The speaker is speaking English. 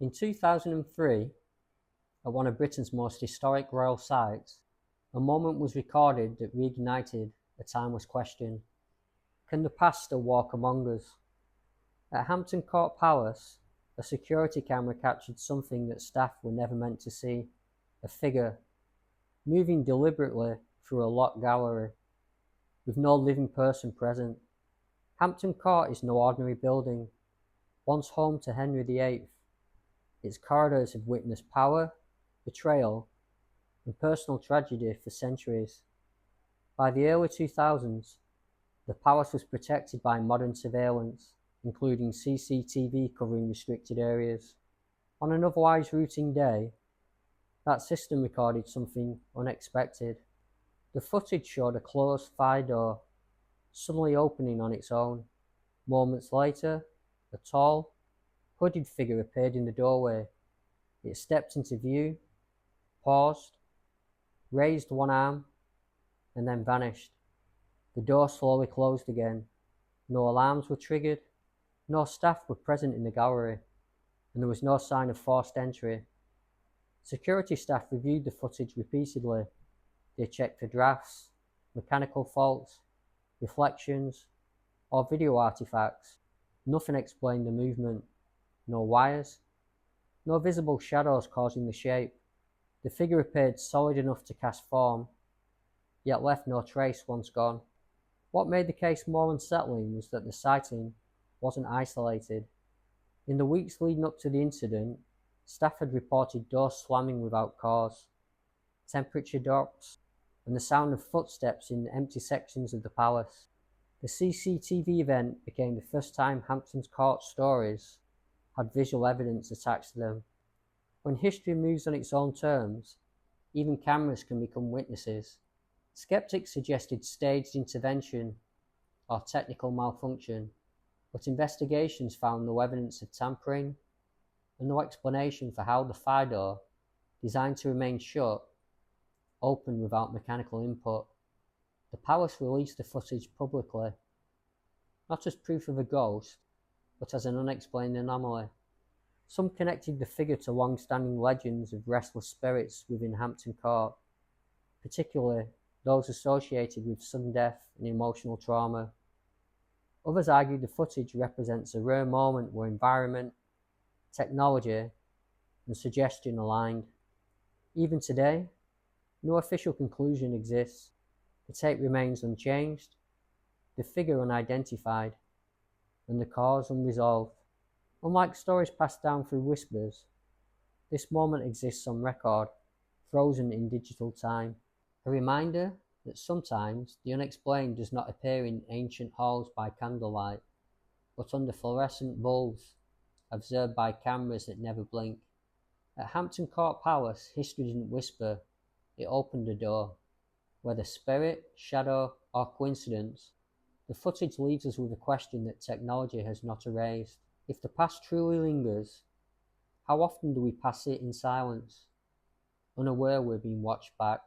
In 2003, at one of Britain's most historic royal sites, a moment was recorded that reignited a timeless question. Can the past still walk among us? At Hampton Court Palace, a security camera captured something that staff were never meant to see: a figure, moving deliberately through a locked gallery, with no living person present. Hampton Court is no ordinary building, once home to Henry VIII. Its corridors have witnessed power, betrayal, and personal tragedy for centuries. By the early 2000s, the palace was protected by modern surveillance, including CCTV covering restricted areas. On an otherwise routine day, that system recorded something unexpected. The footage showed a closed fire door suddenly opening on its own. Moments later, a tall, hooded figure appeared in the doorway. It stepped into view, paused, raised one arm, and then vanished. The door slowly closed again. No alarms were triggered, no staff were present in the gallery, and there was no sign of forced entry. Security staff reviewed the footage repeatedly. They checked for drafts, mechanical faults, reflections, or video artifacts. Nothing explained the movement. No wires, no visible shadows causing the shape. The figure appeared solid enough to cast form, yet left no trace once gone. What made the case more unsettling was that the sighting wasn't isolated. In the weeks leading up to the incident, staff had reported doors slamming without cause, temperature drops, and the sound of footsteps in empty sections of the palace. The CCTV event became the first time Hampton Court stories had visual evidence attached to them. When history moves on its own terms, even cameras can become witnesses. Skeptics suggested staged intervention or technical malfunction, but investigations found no evidence of tampering and no explanation for how the fire door, designed to remain shut, opened without mechanical input. The palace released the footage publicly, not as proof of a ghost, but as an unexplained anomaly. Some connected the figure to long-standing legends of restless spirits within Hampton Court, particularly those associated with sudden death and emotional trauma. Others argued the footage represents a rare moment where environment, technology, and suggestion aligned. Even today, no official conclusion exists. The tape remains unchanged, the figure unidentified, and the cause unresolved. Unlike stories passed down through whispers, this moment exists on record, frozen in digital time. A reminder that sometimes the unexplained does not appear in ancient halls by candlelight, but under fluorescent bulbs, observed by cameras that never blink. At Hampton Court Palace, history didn't whisper, it opened a door. Whether spirit, shadow, or coincidence, the footage leaves us with a question that technology has not erased. If the past truly lingers, how often do we pass it in silence, unaware we're being watched back?